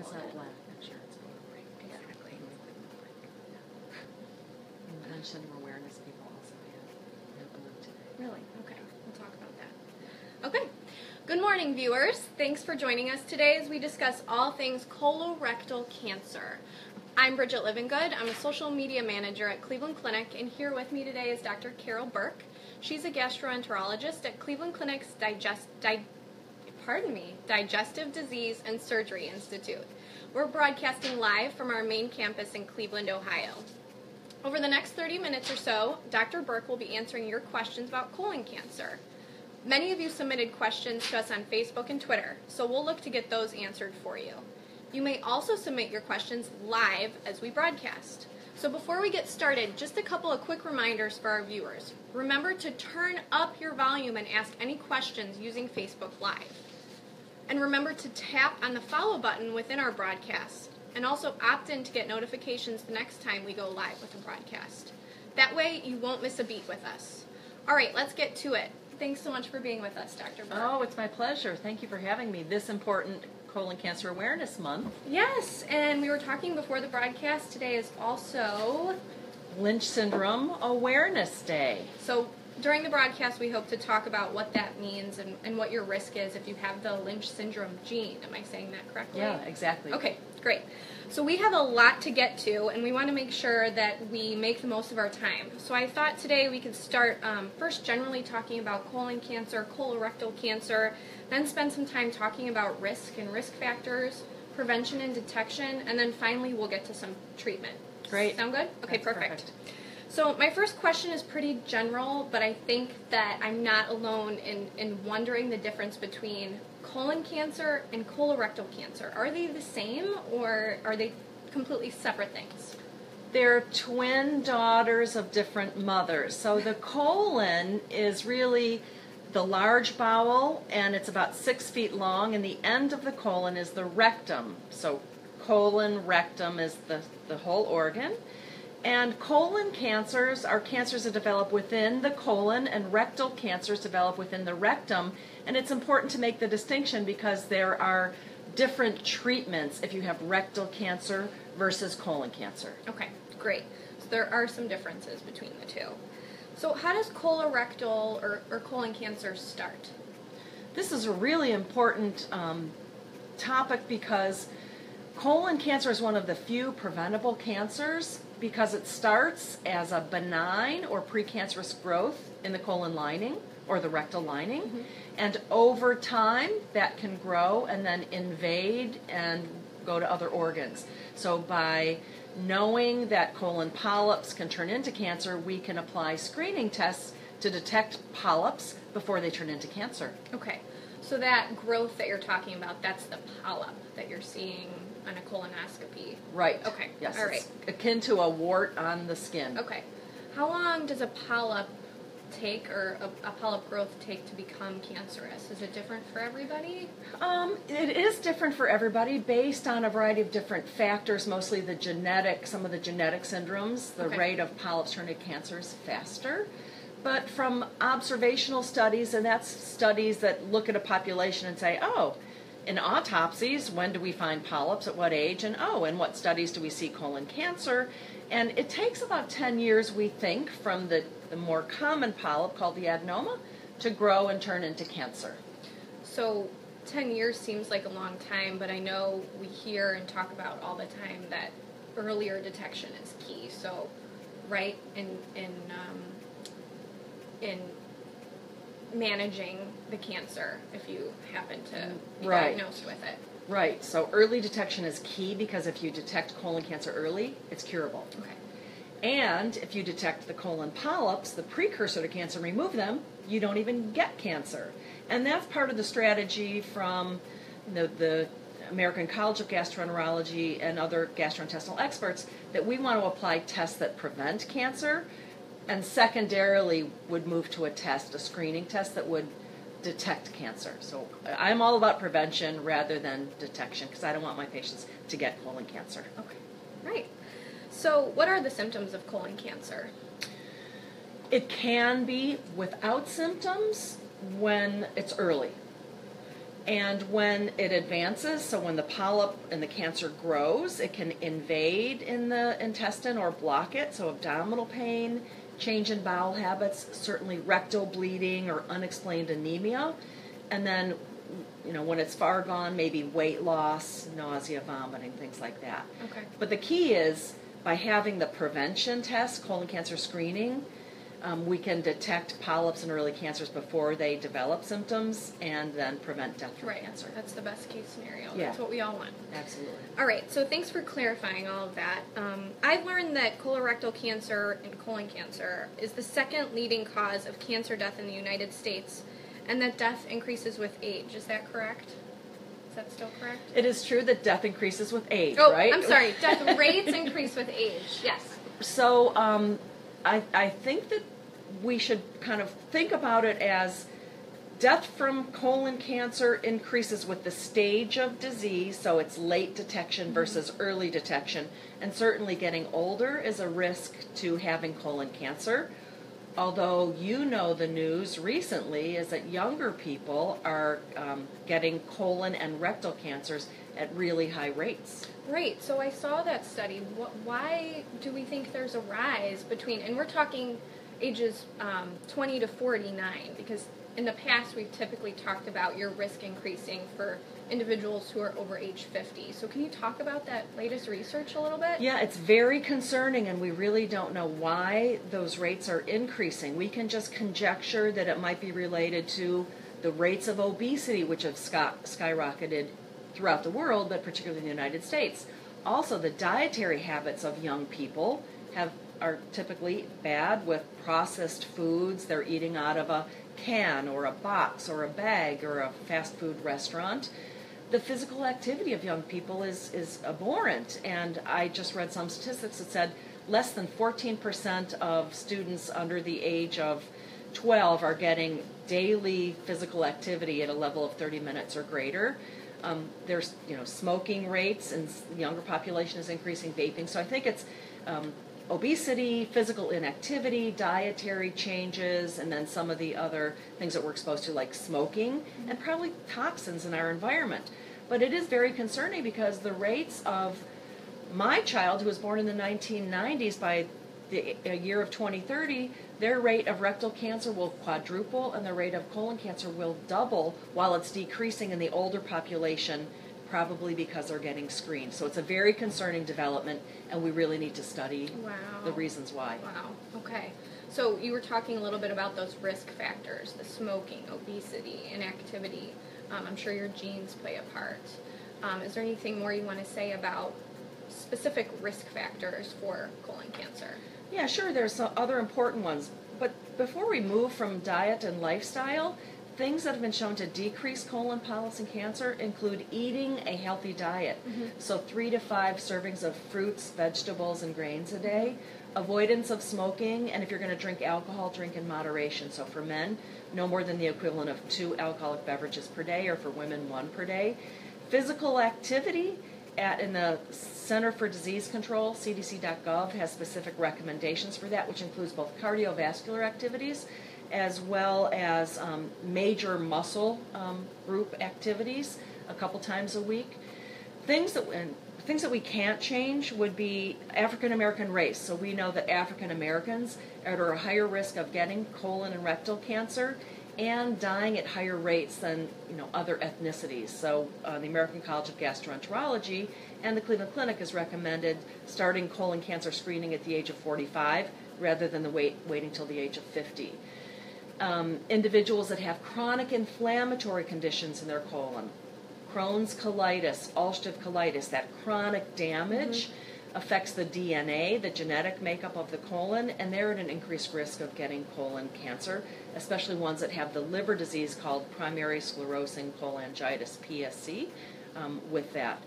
It's call not it. black. I'm sure it's blue. Exactly. And Lynch syndrome awareness people also have blue today. Really? Okay. We'll talk about that. Okay. Good morning, viewers. Thanks for joining us today as we discuss all things colorectal cancer. I'm Bridget Livingood. I'm a social media manager at Cleveland Clinic, and here with me today is Dr. Carol Burke. She's a gastroenterologist at Cleveland Clinic's Digestive Disease and Surgery Institute. We're broadcasting live from our main campus in Cleveland, Ohio. Over the next 30 minutes or so, Dr. Burke will be answering your questions about colon cancer. Many of you submitted questions to us on Facebook and Twitter, so we'll look to get those answered for you. You may also submit your questions live as we broadcast. So before we get started, just a couple of quick reminders for our viewers. Remember to turn up your volume and ask any questions using Facebook Live. And remember to tap on the follow button within our broadcast, and also opt in to get notifications the next time we go live with a broadcast. That way you won't miss a beat with us. All right, let's get to it. Thanks so much for being with us, Dr. Burke. Oh, it's my pleasure. Thank you for having me this important Colon Cancer Awareness Month. Yes, and we were talking before the broadcast. Today is also Lynch Syndrome Awareness Day. So during the broadcast, we hope to talk about what that means and what your risk is if you have the Lynch syndrome gene. Am I saying that correctly? Yeah, exactly. Okay, great. So we have a lot to get to, and we want to make sure that we make the most of our time. So I thought today we could start first generally talking about colon cancer, colorectal cancer, then spend some time talking about risk and risk factors, prevention and detection, and then finally we'll get to some treatment. Great. Sound good? Okay, That's perfect. So my first question is pretty general, but I think that I'm not alone in wondering the difference between colon cancer and colorectal cancer. Are they the same, or are they completely separate things? They're twin daughters of different mothers. So the colon is really the large bowel, and it's about 6 feet long, and the end of the colon is the rectum. So colon, rectum is the whole organ. And colon cancers are cancers that develop within the colon, and rectal cancers develop within the rectum. And it's important to make the distinction because there are different treatments if you have rectal cancer versus colon cancer. Okay, great. So there are some differences between the two. So how does colorectal or colon cancer start? This is a really important topic because colon cancer is one of the few preventable cancers because it starts as a benign or precancerous growth in the colon lining or the rectal lining. Mm-hmm. And over time, that can grow and then invade and go to other organs. So by knowing that colon polyps can turn into cancer, we can apply screening tests to detect polyps before they turn into cancer. Okay, so that growth that you're talking about, that's the polyp that you're seeing on a colonoscopy. Right. Okay. Yes. All right. It's akin to a wart on the skin. Okay. How long does a polyp take, or a polyp growth take to become cancerous? Is it different for everybody? It is different for everybody based on a variety of different factors, mostly some of the genetic syndromes. The rate of polyps turning to cancer is faster. But from observational studies, and that's studies that look at a population and say, oh, in autopsies, when do we find polyps, at what age, and in what studies do we see colon cancer? And it takes about 10 years, we think, from the more common polyp called the adenoma to grow and turn into cancer. So 10 years seems like a long time, but I know we hear and talk about all the time that earlier detection is key. So, right, in managing the cancer if you happen to be diagnosed with it. Right. So early detection is key because if you detect colon cancer early, it's curable. Okay. And if you detect the colon polyps, the precursor to cancer, remove them, you don't even get cancer. And that's part of the strategy from the American College of Gastroenterology and other gastrointestinal experts that we want to apply tests that prevent cancer, and secondarily would move to a screening test that would detect cancer. So I'm all about prevention rather than detection because I don't want my patients to get colon cancer. Okay, right. So what are the symptoms of colon cancer? It can be without symptoms when it's early. And when it advances, so when the polyp and the cancer grows, it can invade in the intestine or block it, so abdominal pain, change in bowel habits, certainly rectal bleeding or unexplained anemia, and then when it's far gone, maybe weight loss, nausea, vomiting, things like that. Okay. But the key is by having the prevention test, colon cancer screening, we can detect polyps and early cancers before they develop symptoms and then prevent death from cancer. That's the best case scenario. Yeah. That's what we all want. Absolutely. All right, so thanks for clarifying all of that. I've learned that colorectal cancer and colon cancer is the second leading cause of cancer death in the United States, and that death increases with age. Is that correct? Is that still correct? It is true that death increases with age, right? Oh, I'm sorry. Death rates increase with age. Yes. So I think that we should kind of think about it as death from colon cancer increases with the stage of disease, so it's late detection versus early detection, and certainly getting older is a risk to having colon cancer. Although the news recently is that younger people are getting colon and rectal cancers at really high rates. Right, so I saw that study. Why do we think there's a rise between, and we're talking ages 20 to 49, because in the past we've typically talked about your risk increasing for individuals who are over age 50. So can you talk about that latest research a little bit? Yeah, it's very concerning, and we really don't know why those rates are increasing. We can just conjecture that it might be related to the rates of obesity, which have skyrocketed throughout the world, but particularly in the United States. Also, the dietary habits of young people are typically bad, with processed foods. They're eating out of a can or a box or a bag or a fast food restaurant. The physical activity of young people is abhorrent, and I just read some statistics that said less than 14% of students under the age of 12 are getting daily physical activity at a level of 30 minutes or greater. There's smoking rates, and the younger population is increasing, vaping. So I think it's obesity, physical inactivity, dietary changes, and then some of the other things that we're exposed to, like smoking, and probably toxins in our environment. But it is very concerning because the rates of my child, who was born in the 1990s, by the year of 2030, their rate of rectal cancer will quadruple and their rate of colon cancer will double, while it's decreasing in the older population, probably because they're getting screened. So it's a very concerning development, and we really need to study the reasons why. Wow. Okay. So you were talking a little bit about those risk factors, the smoking, obesity, inactivity. I'm sure your genes play a part. Is there anything more you want to say about specific risk factors for colon cancer? Yeah, sure. There's some other important ones. But before we move from diet and lifestyle, things that have been shown to decrease colon polyps and cancer include eating a healthy diet. So 3 to 5 servings of fruits, vegetables, and grains a day. Avoidance of smoking, and if you're going to drink alcohol, drink in moderation. So for men, no more than the equivalent of 2 alcoholic beverages per day, or for women, 1 per day. Physical activity. In the Center for Disease Control, cdc.gov, has specific recommendations for that, which includes both cardiovascular activities as well as major muscle group activities a couple times a week. Things that we can't change would be African American race. So we know that African Americans are at a higher risk of getting colon and rectal cancer and dying at higher rates than other ethnicities. So the American College of Gastroenterology and the Cleveland Clinic has recommended starting colon cancer screening at the age of 45 rather than waiting till the age of 50. Individuals that have chronic inflammatory conditions in their colon, Crohn's colitis, ulcerative colitis, that chronic damage affects the DNA, the genetic makeup of the colon, and they're at an increased risk of getting colon cancer, especially ones that have the liver disease called primary sclerosing cholangitis, PSC, with that.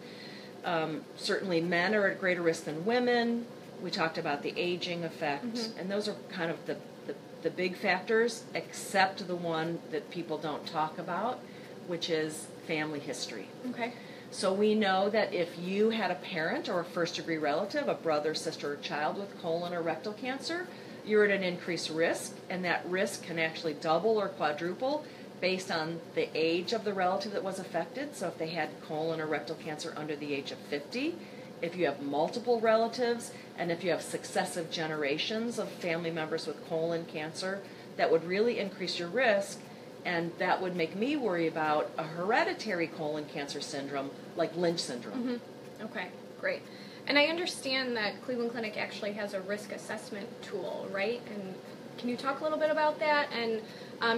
Certainly men are at greater risk than women. We talked about the aging effect, and those are kind of the big factors, except the one that people don't talk about, which is family history. Okay. So we know that if you had a parent or a first-degree relative, a brother, sister, or child with colon or rectal cancer, you're at an increased risk, and that risk can actually double or quadruple based on the age of the relative that was affected. So if they had colon or rectal cancer under the age of 50, if you have multiple relatives, and if you have successive generations of family members with colon cancer, that would really increase your risk, and that would make me worry about a hereditary colon cancer syndrome like Lynch syndrome. Mm-hmm. Okay, great. And I understand that Cleveland Clinic actually has a risk assessment tool, right? And can you talk a little bit about that? And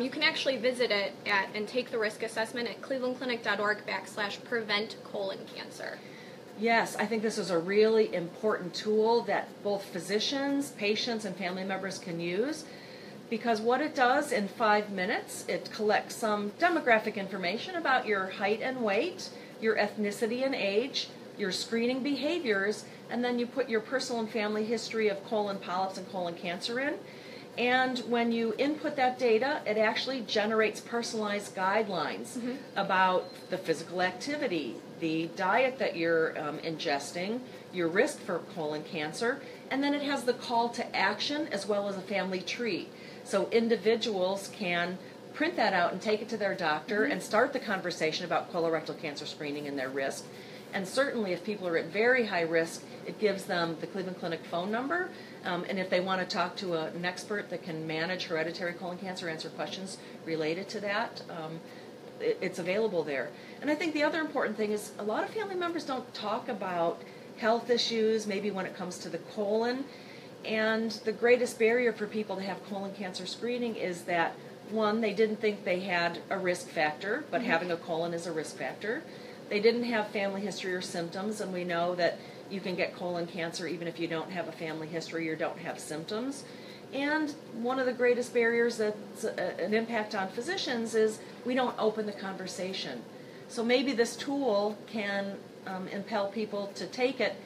you can actually visit it and take the risk assessment at clevelandclinic.org/prevent colon cancer. Yes, I think this is a really important tool that both physicians, patients, and family members can use, because what it does in 5 minutes, it collects some demographic information about your height and weight, your ethnicity and age, your screening behaviors, and then you put your personal and family history of colon polyps and colon cancer in. And when you input that data, it actually generates personalized guidelines about the physical activity, the diet that you're ingesting, your risk for colon cancer, and then it has the call to action as well as a family tree. So individuals can print that out and take it to their doctor and start the conversation about colorectal cancer screening and their risk. And certainly if people are at very high risk, it gives them the Cleveland Clinic phone number. And if they want to talk to an expert that can manage hereditary colon cancer, answer questions related to that, it's available there. And I think the other important thing is a lot of family members don't talk about health issues, maybe when it comes to the colon. And the greatest barrier for people to have colon cancer screening is that, one, they didn't think they had a risk factor, but having a colon is a risk factor. They didn't have family history or symptoms, and we know that you can get colon cancer even if you don't have a family history or don't have symptoms. And one of the greatest barriers that's an impact on physicians is we don't open the conversation. So maybe this tool can impel people to take it,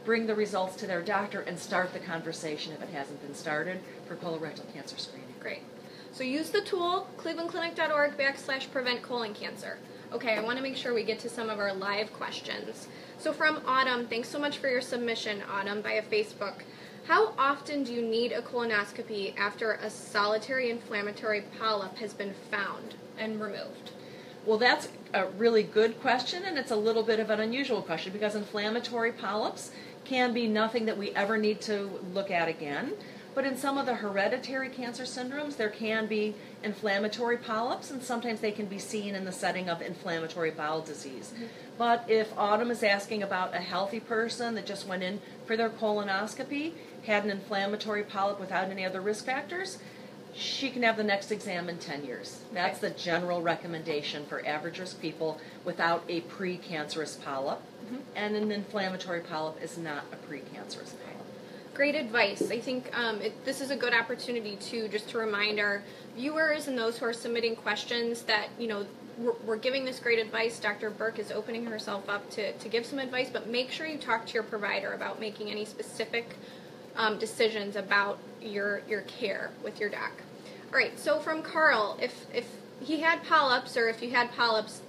bring the results to their doctor, and start the conversation if it hasn't been started for colorectal cancer screening. Great. So use the tool, clevelandclinic.org/prevent colon cancer. Okay, I want to make sure we get to some of our live questions. So from Autumn, thanks so much for your submission, Autumn, via Facebook. How often do you need a colonoscopy after a solitary inflammatory polyp has been found and removed? Well, that's a really good question, and it's a little bit of an unusual question because inflammatory polyps can be nothing that we ever need to look at again. But in some of the hereditary cancer syndromes, there can be inflammatory polyps, and sometimes they can be seen in the setting of inflammatory bowel disease. But if Autumn is asking about a healthy person that just went in for their colonoscopy, had an inflammatory polyp without any other risk factors, she can have the next exam in 10 years. That's the general recommendation for average risk people without a precancerous polyp. And an inflammatory polyp is not a precancerous polyp. Great advice. I think this is a good opportunity to remind our viewers and those who are submitting questions that, you know, we're giving this great advice. Dr. Burke is opening herself up to give some advice, but make sure you talk to your provider about making any specific decisions about your care with your doc. All right, so from Carl, if he had polyps, or if you had polyps,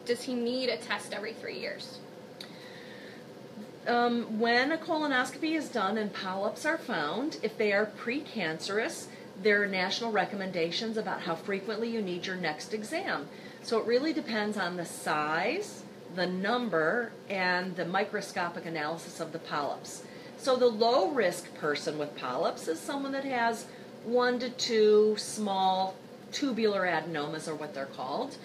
does he need a test every 3 years? When a colonoscopy is done and polyps are found, if they are precancerous, there are national recommendations about how frequently you need your next exam. So it really depends on the size, the number, and the microscopic analysis of the polyps. So the low-risk person with polyps is someone that has 1 to 2 small tubular adenomas, or what they're called,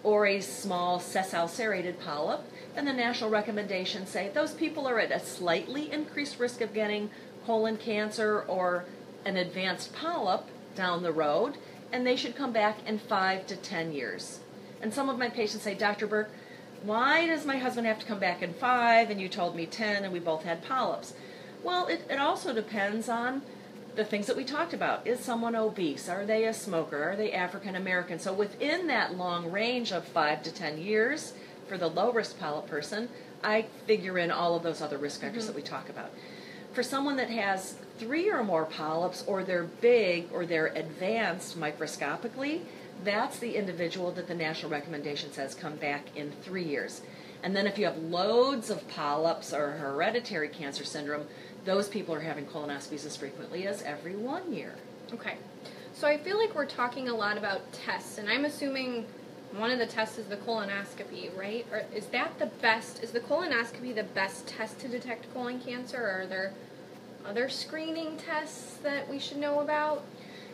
or a small sessile serrated polyp. And the national recommendations say those people are at a slightly increased risk of getting colon cancer or an advanced polyp down the road, and they should come back in 5 to 10 years. And some of my patients say, Dr. Burke, why does my husband have to come back in 5 and you told me 10 and we both had polyps? Well, it also depends on the things that we talked about. Is someone obese? Are they a smoker? Are they African American? So within that long range of 5 to 10 years for the low-risk polyp person, I figure in all of those other risk factors that we talk about. For someone that has 3 or more polyps, or they're big or they're advanced microscopically, that's the individual that the national recommendation says come back in 3 years. And then if you have loads of polyps or hereditary cancer syndrome, those people are having colonoscopies as frequently as every 1 year. Okay. So I feel like we're talking a lot about tests, and I'm assuming one of the tests is the colonoscopy, right? Or is the colonoscopy the best test to detect colon cancer, or are there other screening tests that we should know about?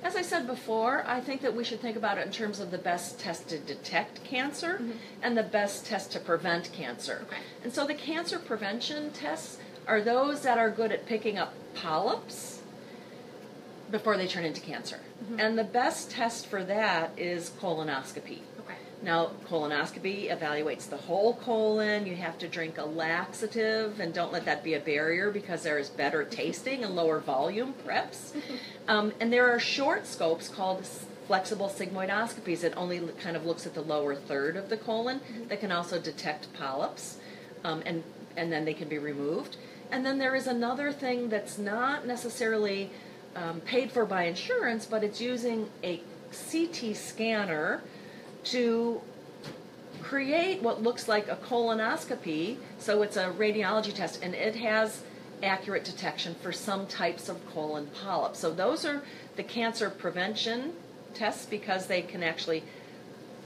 As I said before, I think that we should think about it in terms of the best test to detect cancer and the best test to prevent cancer. Okay. And so the cancer prevention tests are those that are good at picking up polyps before they turn into cancer. And the best test for that is colonoscopy. Okay. Now, colonoscopy evaluates the whole colon. You have to drink a laxative, and don't let that be a barrier because there is better tasting and lower volume preps. And there are short scopes called flexible sigmoidoscopies that only kind of looks at the lower third of the colon that can also detect polyps, and then they can be removed. And then there is another thing that's not necessarily paid for by insurance, but it's using a CT scanner to create what looks like a colonoscopy. So it's a radiology test, and it has accurate detection for some types of colon polyps. So those are the cancer prevention tests because they can actually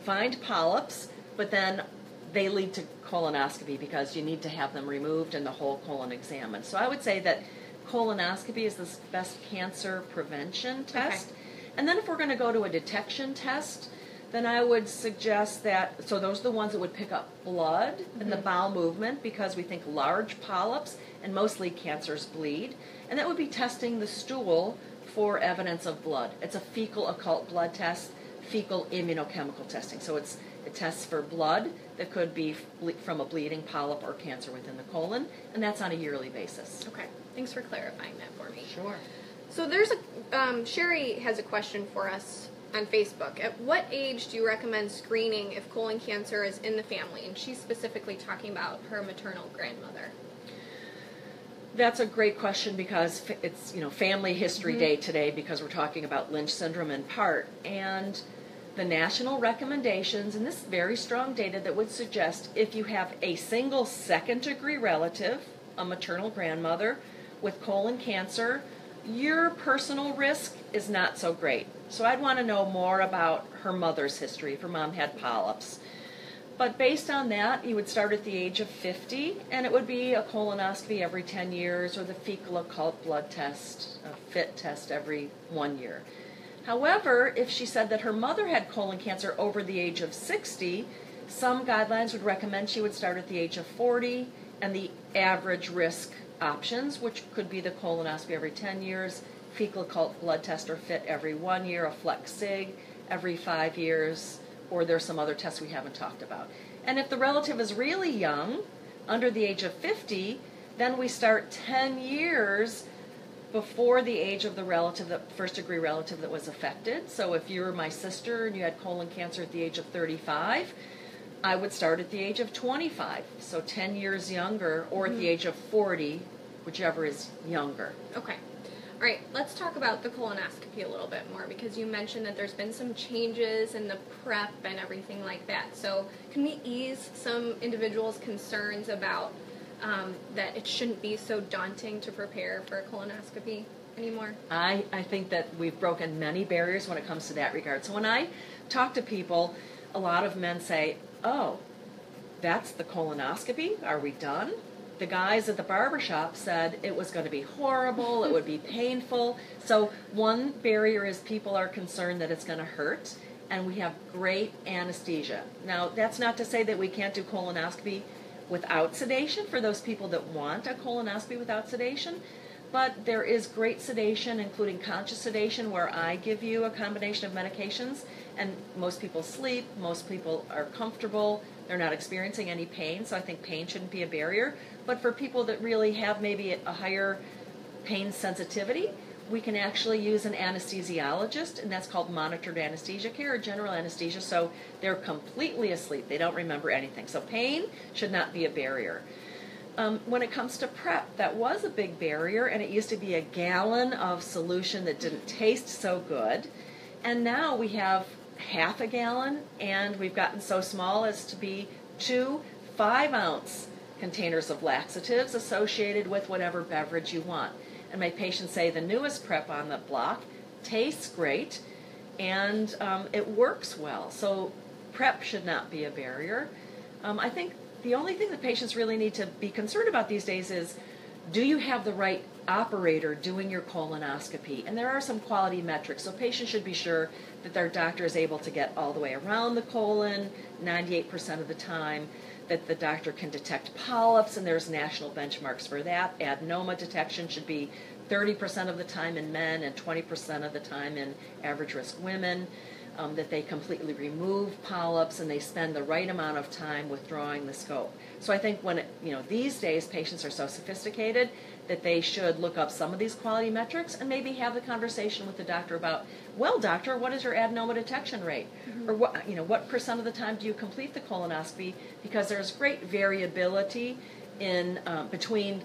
find polyps, but then they lead to colonoscopy because you need to have them removed and the whole colon examined. So I would say that colonoscopy is the best cancer prevention test. Okay. And then if we're going to go to a detection test, then I would suggest that, so those are the ones that would pick up blood and the bowel movement because we think large polyps and mostly cancers bleed. And that would be testing the stool for evidence of blood. It's a fecal occult blood test, fecal immunochemical testing. So it tests for blood that could be from a bleeding polyp or cancer within the colon, and that's on a yearly basis. Okay, thanks for clarifying that for me. Sure. So there's Sherry has a question for us on Facebook. At what age do you recommend screening if colon cancer is in the family? And she's specifically talking about her maternal grandmother. That's a great question because it's Family History Day today because we're talking about Lynch syndrome in part. And the national recommendations, and this very strong data that would suggest if you have a single second-degree relative, a maternal grandmother, with colon cancer, your personal risk is not so great. So I'd want to know more about her mother's history, if her mom had polyps. But based on that, you would start at the age of 50, and it would be a colonoscopy every 10 years or the fecal occult blood test, a FIT test every 1 year. However, if she said that her mother had colon cancer over the age of 60, some guidelines would recommend she would start at the age of 40, and the average risk options, which could be the colonoscopy every 10 years, fecal occult blood test or FIT every 1 year, a flex sig every 5 years, or there's some other tests we haven't talked about. And if the relative is really young, under the age of 50, then we start 10 years before the age of the relative, the first-degree relative that was affected. So if you were my sister and you had colon cancer at the age of 35, I would start at the age of 25, so 10 years younger, or at the age of 40, whichever is younger. Okay. All right, let's talk about the colonoscopy a little bit more because you mentioned that there's been some changes in the prep and everything like that. So can we ease some individuals' concerns about that it shouldn't be so daunting to prepare for a colonoscopy anymore? I think that we've broken many barriers when it comes to that regard. So when I talk to people, a lot of men say, oh, that's the colonoscopy? Are we done? The guys at the barbershop said it was going to be horrible, it would be painful. So one barrier is people are concerned that it's going to hurt, and we have great anesthesia. Now, that's not to say that we can't do colonoscopy without sedation for those people that want a colonoscopy without sedation, but there is great sedation, including conscious sedation, where I give you a combination of medications, and most people sleep, most people are comfortable, they're not experiencing any pain, so I think pain shouldn't be a barrier. But for people that really have maybe a higher pain sensitivity, we can actually use an anesthesiologist, and that's called monitored anesthesia care or general anesthesia, so they're completely asleep. They don't remember anything. So pain should not be a barrier. When it comes to prep, that was a big barrier, and it used to be a gallon of solution that didn't taste so good. And now we have half a gallon, and we've gotten so small as to be 2 5-ounce containers of laxatives associated with whatever beverage you want. And my patients say the newest prep on the block tastes great, and it works well. So prep should not be a barrier. I think the only thing that patients really need to be concerned about these days is, do you have the right operator doing your colonoscopy? And there are some quality metrics, so patients should be sure that their doctor is able to get all the way around the colon 98% of the time, that the doctor can detect polyps, and there's national benchmarks for that. Adenoma detection should be 30% of the time in men and 20% of the time in average risk women. That they completely remove polyps and they spend the right amount of time withdrawing the scope. So I think when these days patients are so sophisticated that they should look up some of these quality metrics and maybe have the conversation with the doctor about, well, doctor, what is your adenoma detection rate? Or what percent of the time do you complete the colonoscopy? Because there's great variability in between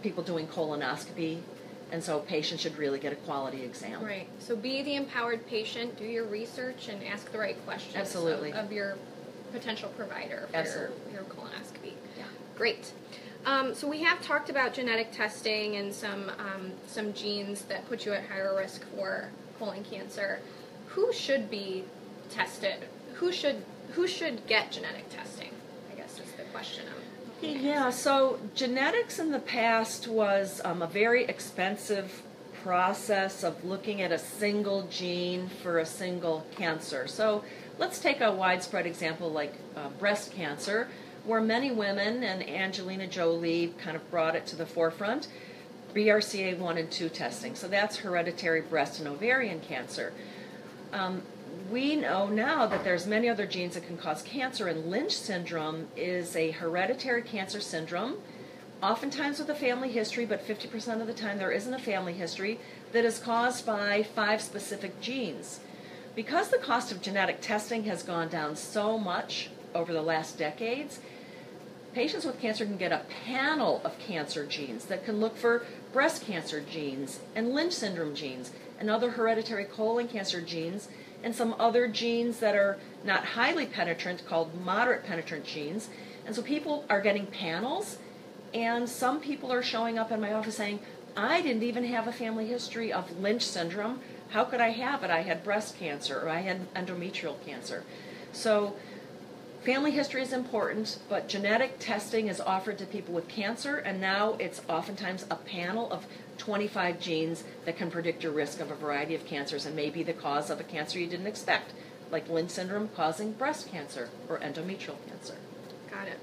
people doing colonoscopy. And so patients should really get a quality exam. Right. So be the empowered patient, do your research, and ask the right questions. Absolutely. Of your potential provider for your colonoscopy. Yeah. Great. So we have talked about genetic testing and some genes that put you at higher risk for colon cancer. Who should be tested? Who should get genetic testing, I guess is the question. Yeah, so genetics in the past was a very expensive process of looking at a single gene for a single cancer. So let's take a widespread example like breast cancer, where many women, and Angelina Jolie kind of brought it to the forefront, BRCA1 and 2 testing. So that's hereditary breast and ovarian cancer. We know now that there's many other genes that can cause cancer, and Lynch syndrome is a hereditary cancer syndrome, oftentimes with a family history, but 50% of the time there isn't a family history, that is caused by 5 specific genes. Because the cost of genetic testing has gone down so much over the last decades, patients with cancer can get a panel of cancer genes that can look for breast cancer genes and Lynch syndrome genes and other hereditary colon cancer genes, and some other genes that are not highly penetrant called moderate penetrant genes. And so people are getting panels, and some people are showing up in my office saying, I didn't even have a family history of Lynch syndrome. How could I have it? I had breast cancer, or I had endometrial cancer. So family history is important, but genetic testing is offered to people with cancer, and now it's oftentimes a panel of 25 genes that can predict your risk of a variety of cancers and may be the cause of a cancer you didn't expect, like Lynch syndrome causing breast cancer or endometrial cancer. Got it.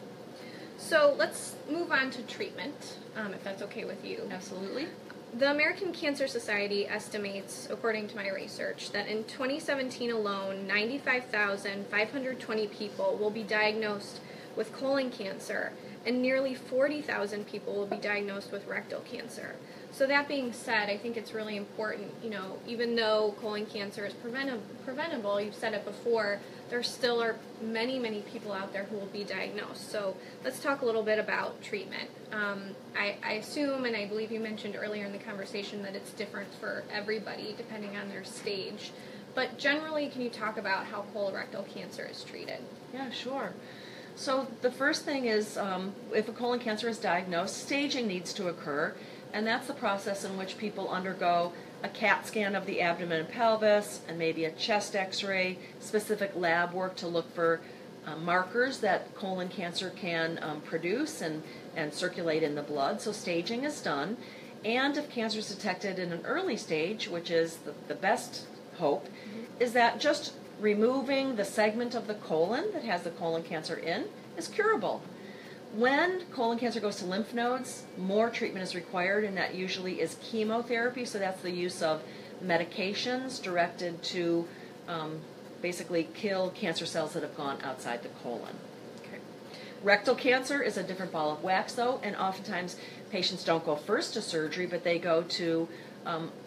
So let's move on to treatment, if that's okay with you. Absolutely. The American Cancer Society estimates, according to my research, that in 2017 alone, 95,520 people will be diagnosed with colon cancer, and nearly 40,000 people will be diagnosed with rectal cancer. So that being said, I think it's really important, even though colon cancer is preventable, you've said it before, there still are many, many people out there who will be diagnosed. So let's talk a little bit about treatment. I assume, and I believe you mentioned earlier in the conversation, that it's different for everybody depending on their stage. But generally, can you talk about how colorectal cancer is treated? Yeah, sure. So the first thing is, if a colon cancer is diagnosed, staging needs to occur. And that's the process in which people undergo a CAT scan of the abdomen and pelvis, and maybe a chest x-ray, specific lab work to look for markers that colon cancer can produce and circulate in the blood. So staging is done. And if cancer is detected in an early stage, which is the best hope, is that just removing the segment of the colon that has the colon cancer in is curable. When colon cancer goes to lymph nodes, more treatment is required, and that usually is chemotherapy. So that's the use of medications directed to basically kill cancer cells that have gone outside the colon. Okay. Rectal cancer is a different ball of wax, though, and oftentimes patients don't go first to surgery, but they go to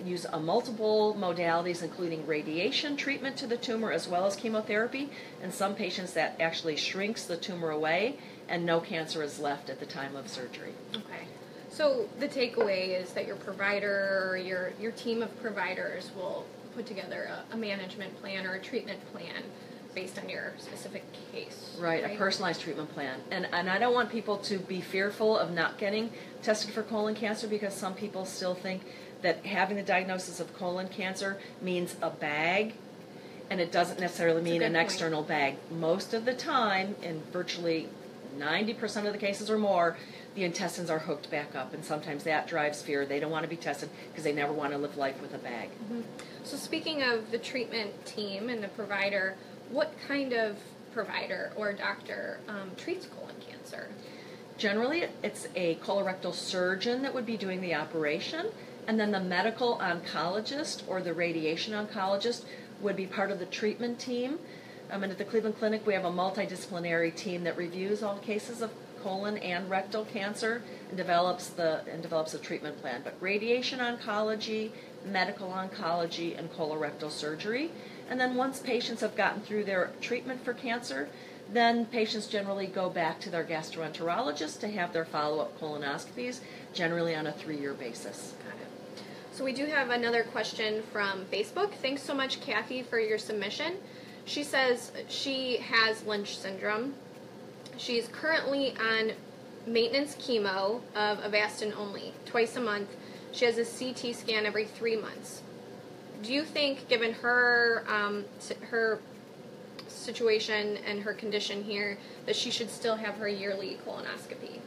use multiple modalities, including radiation treatment to the tumor as well as chemotherapy. And some patients that actually shrinks the tumor away, and no cancer is left at the time of surgery. Okay. So the takeaway is that your provider or your team of providers will put together a management plan or a treatment plan based on your specific case. Right, a personalized treatment plan. And I don't want people to be fearful of not getting tested for colon cancer, because some people still think that having the diagnosis of colon cancer means a bag, and it doesn't necessarily mean an external bag. Most of the time, in virtually 90% of the cases or more, the intestines are hooked back up, and sometimes that drives fear. They don't want to be tested because they never want to live life with a bag. Mm-hmm. So speaking of the treatment team and the provider, what kind of provider or doctor treats colon cancer? Generally, it's a colorectal surgeon that would be doing the operation, and then the medical oncologist or the radiation oncologist would be part of the treatment team. And at the Cleveland Clinic, we have a multidisciplinary team that reviews all cases of colon and rectal cancer and develops a treatment plan. But radiation oncology, medical oncology, and colorectal surgery. And then once patients have gotten through their treatment for cancer, then patients generally go back to their gastroenterologist to have their follow-up colonoscopies, generally on a 3-year basis. Got it. So we do have another question from Facebook. Thanks so much, Kathy, for your submission. She says she has Lynch syndrome. She's currently on maintenance chemo of Avastin only, twice a month. She has a CT scan every 3 months. Do you think, given her her situation and her condition here, that she should still have her yearly colonoscopy?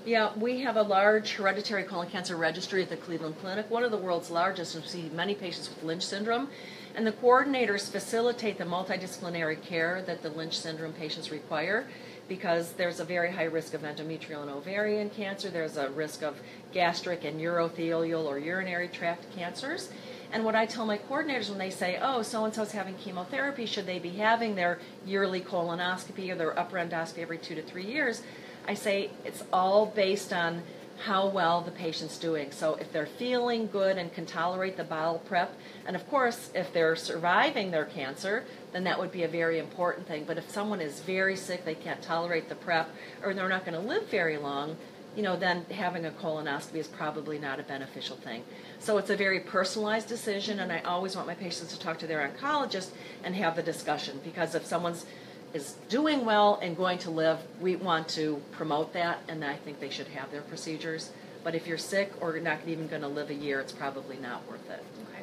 Yeah, we have a large hereditary colon cancer registry at the Cleveland Clinic, one of the world's largest, and we see many patients with Lynch syndrome. And the coordinators facilitate the multidisciplinary care that the Lynch syndrome patients require, because there's a very high risk of endometrial and ovarian cancer. There's a risk of gastric and urothelial or urinary tract cancers. And what I tell my coordinators when they say, oh, so-and-so's having chemotherapy, should they be having their yearly colonoscopy or their upper endoscopy every 2 to 3 years? I say it's all based on how well the patient's doing. So if they're feeling good and can tolerate the bowel prep, and of course, if they're surviving their cancer, then that would be a very important thing. But if someone is very sick, they can't tolerate the prep, or they're not going to live very long, then having a colonoscopy is probably not a beneficial thing. So it's a very personalized decision, and I always want my patients to talk to their oncologist and have the discussion, because if someone's is doing well and going to live, we want to promote that, and I think they should have their procedures. But if you're sick or not even going to live a year, it's probably not worth it. Okay.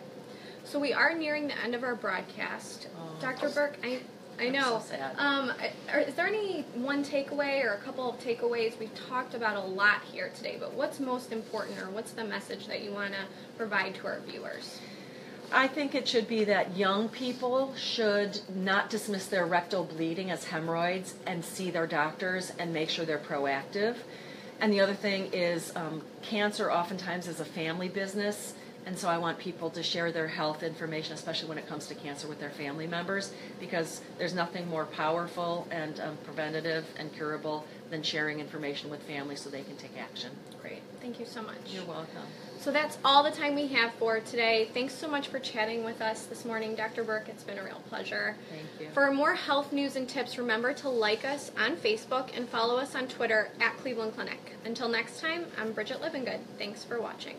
So we are nearing the end of our broadcast. Oh, Dr. Burke, I know. So sad. Is there any one takeaway or a couple of takeaways? We've talked about a lot here today, but what's most important, or what's the message that you want to provide to our viewers? I think it should be that young people should not dismiss their rectal bleeding as hemorrhoids and see their doctors and make sure they're proactive. And the other thing is cancer oftentimes is a family business, and so I want people to share their health information, especially when it comes to cancer, with their family members, because there's nothing more powerful and preventative and curable than sharing information with families so they can take action. Great. Thank you so much. You're welcome. So that's all the time we have for today. Thanks so much for chatting with us this morning, Dr. Burke. It's been a real pleasure. Thank you. For more health news and tips, remember to like us on Facebook and follow us on Twitter @Cleveland Clinic. Until next time, I'm Bridget Livingood. Thanks for watching.